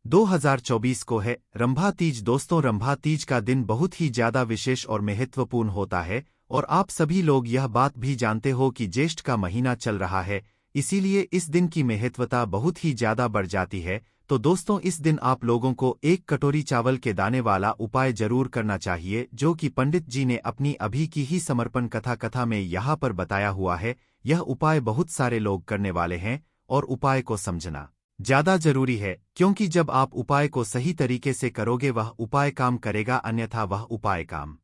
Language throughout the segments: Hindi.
2024 को है रंभा तीज। दोस्तों, रंभा तीज का दिन बहुत ही ज्यादा विशेष और महत्वपूर्ण होता है और आप सभी लोग यह बात भी जानते हो कि ज्येष्ठ का महीना चल रहा है, इसीलिए इस दिन की महत्वता बहुत ही ज्यादा बढ़ जाती है। तो दोस्तों, इस दिन आप लोगों को एक कटोरी चावल के दाने वाला उपाय जरूर करना चाहिए, जो कि पंडित जी ने अपनी अभी की ही समर्पण कथा में यहाँ पर बताया हुआ है। यह उपाय बहुत सारे लोग करने वाले हैं और उपाय को समझना ज्यादा जरूरी है, क्योंकि जब आप उपाय को सही तरीके से करोगे वह उपाय काम करेगा, अन्यथा वह उपाय काम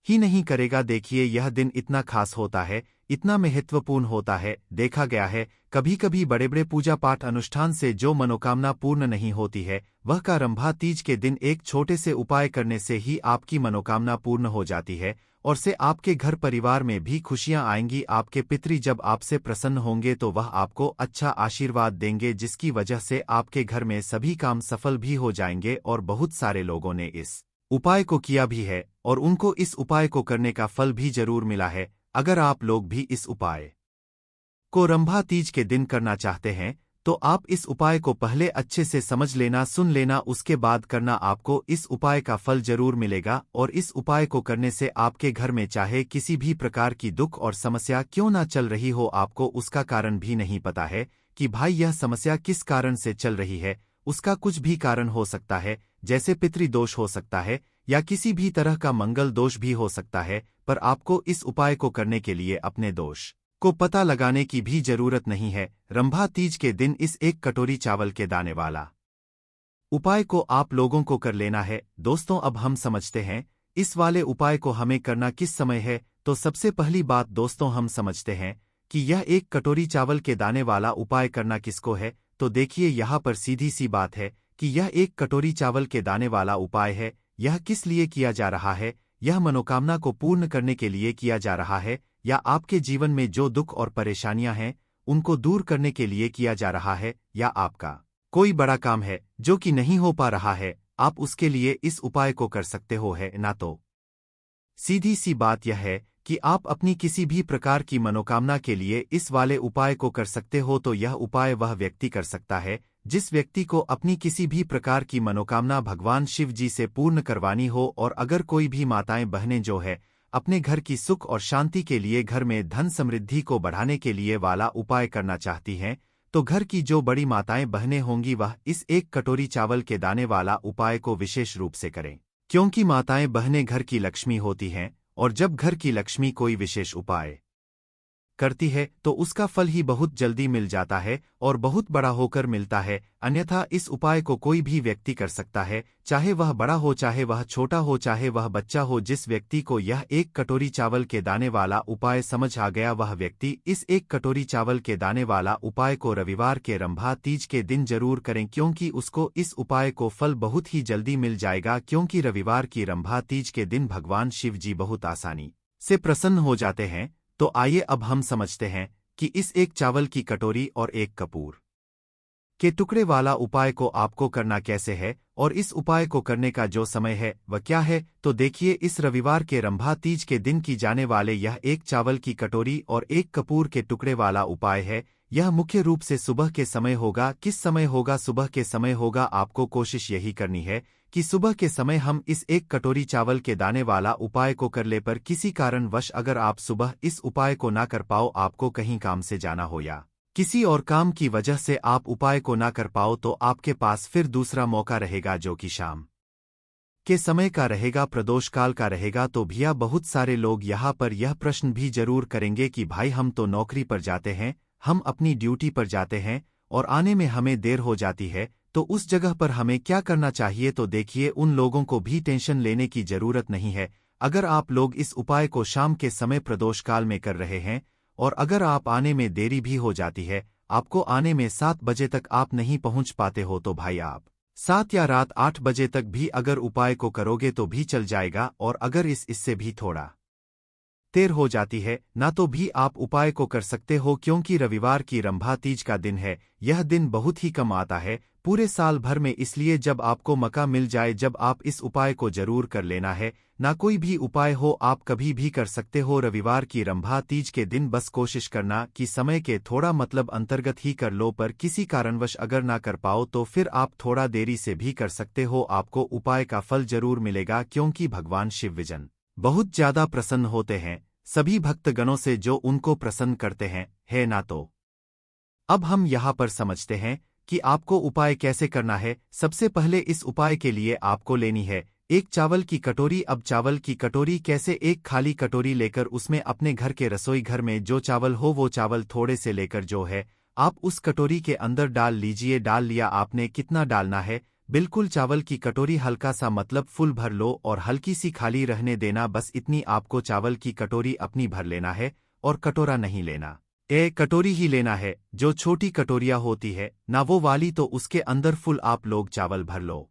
ही नहीं करेगा। देखिए, यह दिन इतना खास होता है, इतना महत्वपूर्ण होता है। देखा गया है कभी कभी बड़े बड़े पूजा पाठ अनुष्ठान से जो मनोकामना पूर्ण नहीं होती है, वह का रंभा तीज के दिन एक छोटे से उपाय करने से ही आपकी मनोकामना पूर्ण हो जाती है और से आपके घर परिवार में भी खुशियां आएंगी। आपके पितृ जब आपसे प्रसन्न होंगे तो वह आपको अच्छा आशीर्वाद देंगे, जिसकी वजह से आपके घर में सभी काम सफल भी हो जाएंगे। और बहुत सारे लोगों ने इस उपाय को किया भी है और उनको इस उपाय को करने का फल भी जरूर मिला है। अगर आप लोग भी इस उपाय को रंभा तीज के दिन करना चाहते हैं तो आप इस उपाय को पहले अच्छे से समझ लेना, सुन लेना, उसके बाद करना। आपको इस उपाय का फल जरूर मिलेगा और इस उपाय को करने से आपके घर में चाहे किसी भी प्रकार की दुख और समस्या क्यों ना चल रही हो, आपको उसका कारण भी नहीं पता है कि भाई यह समस्या किस कारण से चल रही है। उसका कुछ भी कारण हो सकता है, जैसे पितृदोष हो सकता है या किसी भी तरह का मंगल दोष भी हो सकता है। पर आपको इस उपाय को करने के लिए अपने दोष को पता लगाने की भी जरूरत नहीं है। रंभा तीज के दिन इस एक कटोरी चावल के दाने वाला उपाय को आप लोगों को कर लेना है। दोस्तों, अब हम समझते हैं इस वाले उपाय को हमें करना किस समय है। तो सबसे पहली बात दोस्तों, हम समझते हैं कि यह एक कटोरी चावल के दाने वाला उपाय करना किसको है। तो देखिए, यहाँ पर सीधी सी बात है कि यह एक कटोरी चावल के दाने वाला उपाय है। यह किस लिए किया जा रहा है? यह मनोकामना को पूर्ण करने के लिए किया जा रहा है, या आपके जीवन में जो दुख और परेशानियां हैं उनको दूर करने के लिए किया जा रहा है, या आपका कोई बड़ा काम है जो कि नहीं हो पा रहा है, आप उसके लिए इस उपाय को कर सकते हो, है ना। तो सीधी सी बात यह है कि आप अपनी किसी भी प्रकार की मनोकामना के लिए इस वाले उपाय को कर सकते हो। तो यह उपाय वह व्यक्ति कर सकता है जिस व्यक्ति को अपनी किसी भी प्रकार की मनोकामना भगवान शिव जी से पूर्ण करवानी हो। और अगर कोई भी माताएं बहनें जो है अपने घर की सुख और शांति के लिए, घर में धन समृद्धि को बढ़ाने के लिए वाला उपाय करना चाहती हैं, तो घर की जो बड़ी माताएं बहनें होंगी वह इस एक कटोरी चावल के दाने वाला उपाय को विशेष रूप से करें, क्योंकि माताएं बहनें घर की लक्ष्मी होती हैं और जब घर की लक्ष्मी कोई विशेष उपाय करती है तो उसका फल ही बहुत जल्दी मिल जाता है और बहुत बड़ा होकर मिलता है। अन्यथा इस उपाय को कोई भी व्यक्ति कर सकता है, चाहे वह बड़ा हो, चाहे वह छोटा हो, चाहे वह बच्चा हो। जिस व्यक्ति को यह एक कटोरी चावल के दाने वाला उपाय समझ आ गया, वह व्यक्ति इस एक कटोरी चावल के दाने वाला उपाय को रविवार के रंभा तीज के दिन जरूर करें, क्योंकि उसको इस उपाय को फल बहुत ही जल्दी मिल जाएगा। क्योंकि रविवार की रंभा तीज के दिन भगवान शिव जी बहुत आसानी से प्रसन्न हो जाते हैं। तो आइए अब हम समझते हैं कि इस एक चावल की कटोरी और एक कपूर के टुकड़े वाला उपाय को आपको करना कैसे है और इस उपाय को करने का जो समय है वह क्या है। तो देखिए, इस रविवार के रंभा तीज के दिन की जाने वाले यह एक चावल की कटोरी और एक कपूर के टुकड़े वाला उपाय है। यह मुख्य रूप से सुबह के समय होगा। किस समय होगा? सुबह के समय होगा। आपको कोशिश यही करनी है कि सुबह के समय हम इस एक कटोरी चावल के दाने वाला उपाय को कर ले। पर किसी कारणवश अगर आप सुबह इस उपाय को ना कर पाओ, आपको कहीं काम से जाना हो या किसी और काम की वजह से आप उपाय को ना कर पाओ, तो आपके पास फिर दूसरा मौका रहेगा, जो कि शाम के समय का रहेगा, प्रदोष काल का रहेगा। तो भैया, बहुत सारे लोग यहाँ पर यह प्रश्न भी जरूर करेंगे कि भाई, हम तो नौकरी पर जाते हैं, हम अपनी ड्यूटी पर जाते हैं और आने में हमें देर हो जाती है, तो उस जगह पर हमें क्या करना चाहिए? तो देखिए, उन लोगों को भी टेंशन लेने की जरूरत नहीं है। अगर आप लोग इस उपाय को शाम के समय प्रदोष काल में कर रहे हैं और अगर आप आने में देरी भी हो जाती है, आपको आने में 7 बजे तक आप नहीं पहुंच पाते हो, तो भाई आप 7 या रात 8 बजे तक भी अगर उपाय को करोगे तो भी चल जाएगा। और अगर इससे भी थोड़ा देर हो जाती है ना तो भी आप उपाय को कर सकते हो, क्योंकि रविवार की रंभा तीज का दिन है। यह दिन बहुत ही कम आता है पूरे साल भर में, इसलिए जब आपको मौका मिल जाए जब आप इस उपाय को जरूर कर लेना है। ना कोई भी उपाय हो आप कभी भी कर सकते हो रविवार की रंभा तीज के दिन। बस कोशिश करना कि समय के थोड़ा अंतर्गत ही कर लो, पर किसी कारणवश अगर ना कर पाओ तो फिर आप थोड़ा देरी से भी कर सकते हो। आपको उपाय का फल जरूर मिलेगा, क्योंकि भगवान शिव विजन बहुत ज्यादा प्रसन्न होते हैं सभी भक्तगणों से जो उनको प्रसन्न करते हैं, है ना। तो अब हम यहाँ पर समझते हैं कि आपको उपाय कैसे करना है। सबसे पहले इस उपाय के लिए आपको लेनी है एक चावल की कटोरी। अब चावल की कटोरी कैसे, एक खाली कटोरी लेकर उसमें अपने घर के रसोई घर में जो चावल हो वो चावल थोड़े से लेकर जो है आप उस कटोरी के अंदर डाल लीजिए। डाल लिया आपने, कितना डालना है, बिल्कुल चावल की कटोरी हल्का सा फुल भर लो और हल्की सी खाली रहने देना। बस इतनी आपको चावल की कटोरी अपनी भर लेना है और कटोरा नहीं लेना, कटोरी ही लेना है। जो छोटी कटोरियां होती है ना वो वाली, तो उसके अंदर फुल आप लोग चावल भर लो।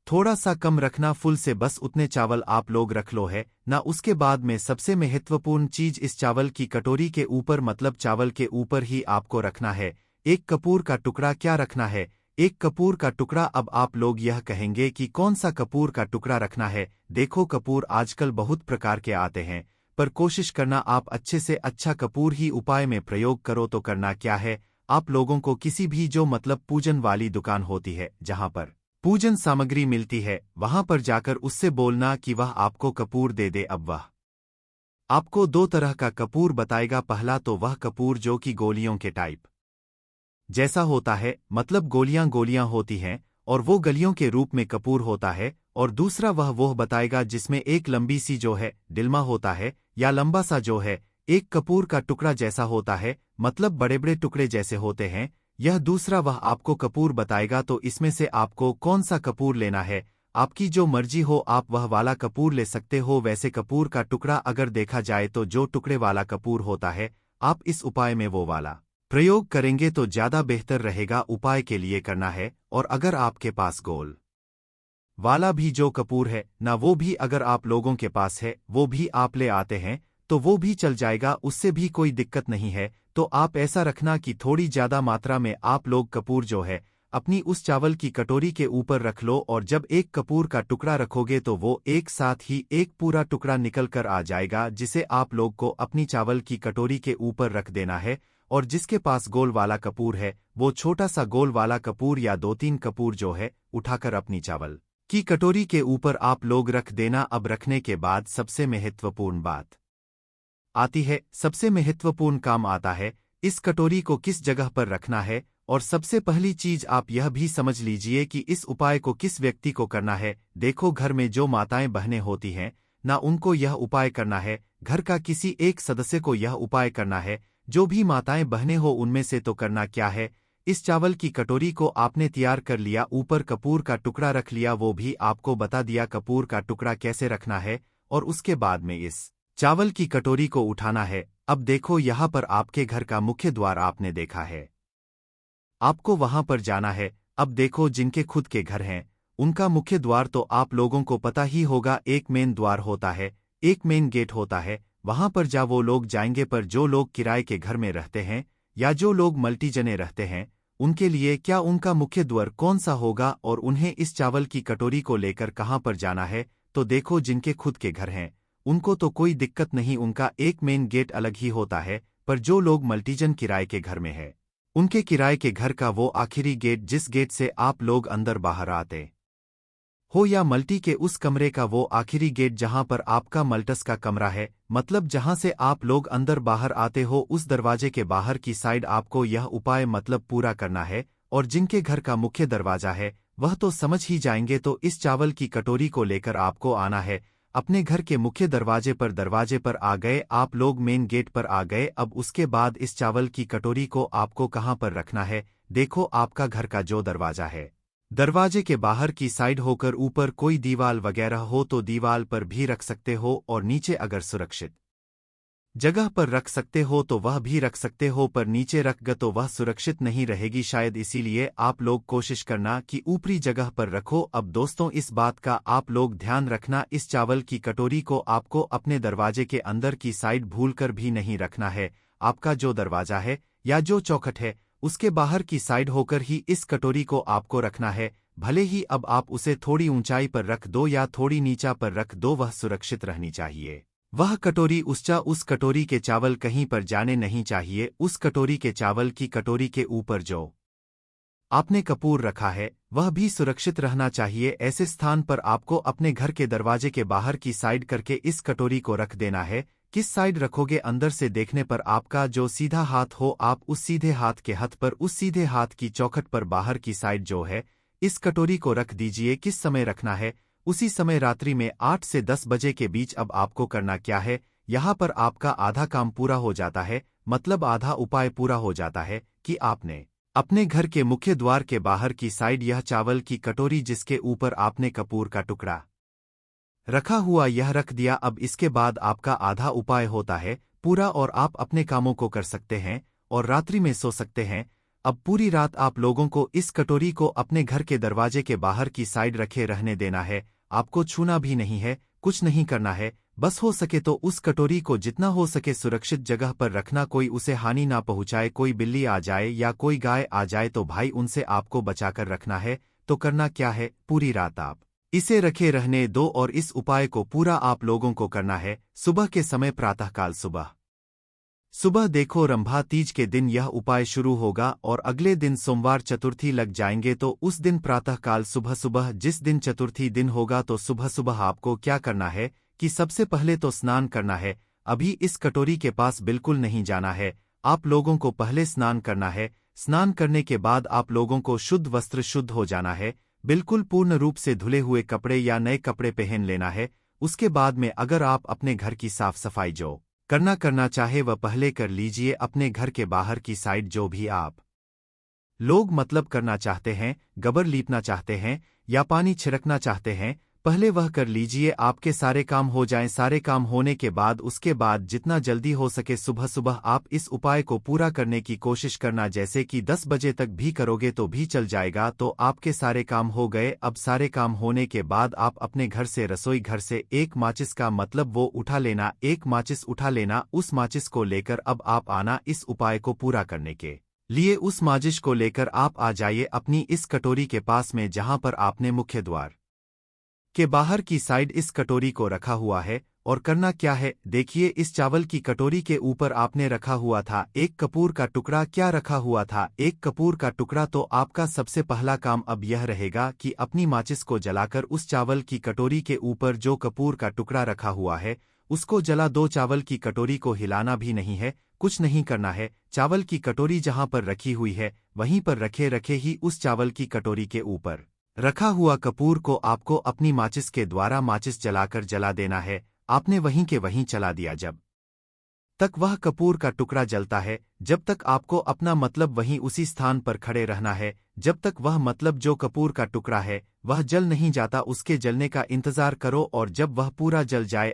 थोड़ा सा कम रखना फुल से, बस उतने चावल आप लोग रख लो है ना। उसके बाद में सबसे महत्वपूर्ण चीज इस चावल की कटोरी के ऊपर चावल के ऊपर ही आपको रखना है एक कपूर का टुकड़ा। क्या रखना है, एक कपूर का टुकड़ा। अब आप लोग यह कहेंगे कि कौन सा कपूर का टुकड़ा रखना है। देखो कपूर आजकल बहुत प्रकार के आते हैं, पर कोशिश करना आप अच्छे से अच्छा कपूर ही उपाय में प्रयोग करो। तो करना क्या है, आप लोगों को किसी भी जो पूजन वाली दुकान होती है जहां पर पूजन सामग्री मिलती है वहां पर जाकर उससे बोलना कि वह आपको कपूर दे दे। अब वह आपको दो तरह का कपूर बताएगा। पहला तो वह कपूर जो कि गोलियों के टाइप जैसा होता है, गोलियां गोलियां होती हैं और वो गलियों के रूप में कपूर होता है। और दूसरा वह बताएगा जिसमें एक लंबी सी जो है डिल्मा होता है, या लंबा सा जो है एक कपूर का टुकड़ा जैसा होता है, बड़े बड़े टुकड़े जैसे होते हैं। यह दूसरा वह आपको कपूर बताएगा। तो इसमें से आपको कौन सा कपूर लेना है, आपकी जो मर्जी हो आप वह वाला कपूर ले सकते हो। वैसे कपूर का टुकड़ा अगर देखा जाए तो जो टुकड़े वाला कपूर होता है, आप इस उपाय में वो वाला प्रयोग करेंगे तो ज्यादा बेहतर रहेगा। उपाय के लिए करना है, और अगर आपके पास गोल वाला भी जो कपूर है ना वो भी अगर आप लोगों के पास है वो भी आप ले आते हैं तो वो भी चल जाएगा, उससे भी कोई दिक्कत नहीं है। तो आप ऐसा रखना कि थोड़ी ज्यादा मात्रा में आप लोग कपूर जो है अपनी उस चावल की कटोरी के ऊपर रख लो। और जब एक कपूर का टुकड़ा रखोगे तो वो एक साथ ही एक पूरा टुकड़ा निकल कर आ जाएगा, जिसे आप लोग को अपनी चावल की कटोरी के ऊपर रख देना है। और जिसके पास गोल वाला कपूर है वो छोटा सा गोल वाला कपूर या दो तीन कपूर जो है उठाकर अपनी चावल की कटोरी के ऊपर आप लोग रख देना। अब रखने के बाद सबसे महत्वपूर्ण बात आती है, सबसे महत्वपूर्ण काम आता है इस कटोरी को किस जगह पर रखना है। और सबसे पहली चीज आप यह भी समझ लीजिए कि इस उपाय को किस व्यक्ति को करना है। देखो घर में जो माताएं बहनें होती हैं ना उनको यह उपाय करना है, घर का किसी एक सदस्य को यह उपाय करना है। जो भी माताएं बहनें हो उनमें से तो करना क्या है, इस चावल की कटोरी को आपने तैयार कर लिया, ऊपर कपूर का टुकड़ा रख लिया, वो भी आपको बता दिया कपूर का टुकड़ा कैसे रखना है। और उसके बाद में इस चावल की कटोरी को उठाना है। अब देखो यहाँ पर आपके घर का मुख्य द्वार आपने देखा है, आपको वहां पर जाना है। अब देखो जिनके खुद के घर हैं उनका मुख्य द्वार तो आप लोगों को पता ही होगा, एक मेन द्वार होता है, एक मेन गेट होता है, वहां पर जा वो लोग जाएंगे। पर जो लोग किराए के घर में रहते हैं या जो लोग मल्टी जने रहते हैं उनके लिए क्या उनका मुख्य द्वार कौन सा होगा और उन्हें इस चावल की कटोरी को लेकर कहां पर जाना है। तो देखो जिनके खुद के घर हैं उनको तो कोई दिक्कत नहीं, उनका एक मेन गेट अलग ही होता है। पर जो लोग मल्टीजन किराए के घर में है उनके किराए के घर का वो आखिरी गेट जिस गेट से आप लोग अंदर बाहर आते हो, या मल्टी के उस कमरे का वो आखिरी गेट जहां पर आपका मल्टस का कमरा है, जहां से आप लोग अंदर बाहर आते हो, उस दरवाजे के बाहर की साइड आपको यह उपाय पूरा करना है। और जिनके घर का मुख्य दरवाजा है वह तो समझ ही जाएंगे। तो इस चावल की कटोरी को लेकर आपको आना है अपने घर के मुख्य दरवाजे पर आ गए आप लोग, मेन गेट पर आ गए। अब उसके बाद इस चावल की कटोरी को आपको कहां पर रखना है, देखो आपका घर का जो दरवाजा है दरवाजे के बाहर की साइड होकर ऊपर कोई दीवाल वगैरह हो तो दीवाल पर भी रख सकते हो, और नीचे अगर सुरक्षित जगह पर रख सकते हो तो वह भी रख सकते हो, पर नीचे रख ग तो वह सुरक्षित नहीं रहेगी शायद, इसीलिए आप लोग कोशिश करना कि ऊपरी जगह पर रखो। अब दोस्तों इस बात का आप लोग ध्यान रखना, इस चावल की कटोरी को आपको अपने दरवाजे के अंदर की साइड भूलकर भी नहीं रखना है। आपका जो दरवाजा है या जो चौखट है उसके बाहर की साइड होकर ही इस कटोरी को आपको रखना है। भले ही अब आप उसे थोड़ी ऊंचाई पर रख दो या थोड़ी नीचा पर रख दो, वह सुरक्षित रहनी चाहिए। वह कटोरी उस कटोरी के चावल कहीं पर जाने नहीं चाहिए। उस कटोरी के चावल की कटोरी के ऊपर जो आपने कपूर रखा है वह भी सुरक्षित रहना चाहिए। ऐसे स्थान पर आपको अपने घर के दरवाजे के बाहर की साइड करके इस कटोरी को रख देना है। किस साइड रखोगे? अंदर से देखने पर आपका जो सीधा हाथ हो, आप उस सीधे हाथ के हथ पर, उस सीधे हाथ की चौखट पर बाहर की साइड जो है इस कटोरी को रख दीजिए। किस समय रखना है? उसी समय रात्रि में 8 से 10 बजे के बीच। अब आपको करना क्या है? यहाँ पर आपका आधा काम पूरा हो जाता है, मतलब आधा उपाय पूरा हो जाता है कि आपने अपने घर के मुख्य द्वार के बाहर की साइड यह चावल की कटोरी जिसके ऊपर आपने कपूर का टुकड़ा रखा हुआ यह रख दिया। अब इसके बाद आपका आधा उपाय होता है पूरा और आप अपने कामों को कर सकते हैं और रात्रि में सो सकते हैं। अब पूरी रात आप लोगों को इस कटोरी को अपने घर के दरवाजे के बाहर की साइड रखे रहने देना है। आपको छूना भी नहीं है, कुछ नहीं करना है। बस हो सके तो उस कटोरी को जितना हो सके सुरक्षित जगह पर रखना, कोई उसे हानि ना पहुंचाए। कोई बिल्ली आ जाए या कोई गाय आ जाए तो भाई उनसे आपको बचाकर रखना है। तो करना क्या है, पूरी रात आप इसे रखे रहने दो और इस उपाय को पूरा आप लोगों को करना है। सुबह के समय प्रातःकाल सुबह देखो रंभा तीज के दिन यह उपाय शुरू होगा और अगले दिन सोमवार चतुर्थी लग जाएंगे। तो उस दिन प्रातःकाल सुबह सुबह जिस दिन चतुर्थी दिन होगा तो सुबह सुबह आपको क्या करना है कि सबसे पहले तो स्नान करना है। अभी इस कटोरी के पास बिल्कुल नहीं जाना है, आप लोगों को पहले स्नान करना है। स्नान करने के बाद आप लोगों को शुद्ध वस्त्र शुद्ध हो जाना है, बिल्कुल पूर्ण रूप से धुले हुए कपड़े या नए कपड़े पहन लेना है। उसके बाद में अगर आप अपने घर की साफ सफाई जो करना चाहे वह पहले कर लीजिए। अपने घर के बाहर की साइड जो भी आप लोग मतलब करना चाहते हैं, गोबर लीपना चाहते हैं या पानी छिड़कना चाहते हैं, पहले वह कर लीजिए। आपके सारे काम हो जाएं। सारे काम होने के बाद उसके बाद जितना जल्दी हो सके सुबह सुबह आप इस उपाय को पूरा करने की कोशिश करना। जैसे कि 10 बजे तक भी करोगे तो भी चल जाएगा। तो आपके सारे काम हो गए। अब सारे काम होने के बाद आप अपने घर से, रसोई घर से एक माचिस का मतलब वो उठा लेना, एक माचिस उठा लेना। उस माचिस को लेकर अब आप आना इस उपाय को पूरा करने के लिए। उस माचिस को लेकर आप आ जाइए अपनी इस कटोरी के पास में जहां पर आपने मुख्य द्वार के बाहर की साइड इस कटोरी को रखा हुआ है। और करना क्या है देखिए, इस चावल की कटोरी के ऊपर आपने रखा हुआ था एक कपूर का टुकड़ा। क्या रखा हुआ था? एक कपूर का टुकड़ा। तो आपका सबसे पहला काम अब यह रहेगा कि अपनी माचिस को जलाकर उस चावल की कटोरी के ऊपर जो कपूर का टुकड़ा रखा हुआ है उसको जला दो। चावल की कटोरी को हिलाना भी नहीं है, कुछ नहीं करना है। चावल की कटोरी जहां पर रखी हुई है वहीं पर रखे रखे ही उस चावल की कटोरी के ऊपर रखा हुआ कपूर को आपको अपनी माचिस के द्वारा माचिस जलाकर जला देना है। आपने वहीं के वहीं चला दिया जब तक वह कपूर का टुकड़ा जलता है, जब तक आपको अपना मतलब वहीं उसी स्थान पर खड़े रहना है जब तक वह मतलब जो कपूर का टुकड़ा है वह जल नहीं जाता। उसके जलने का इंतजार करो और जब वह पूरा जल जाए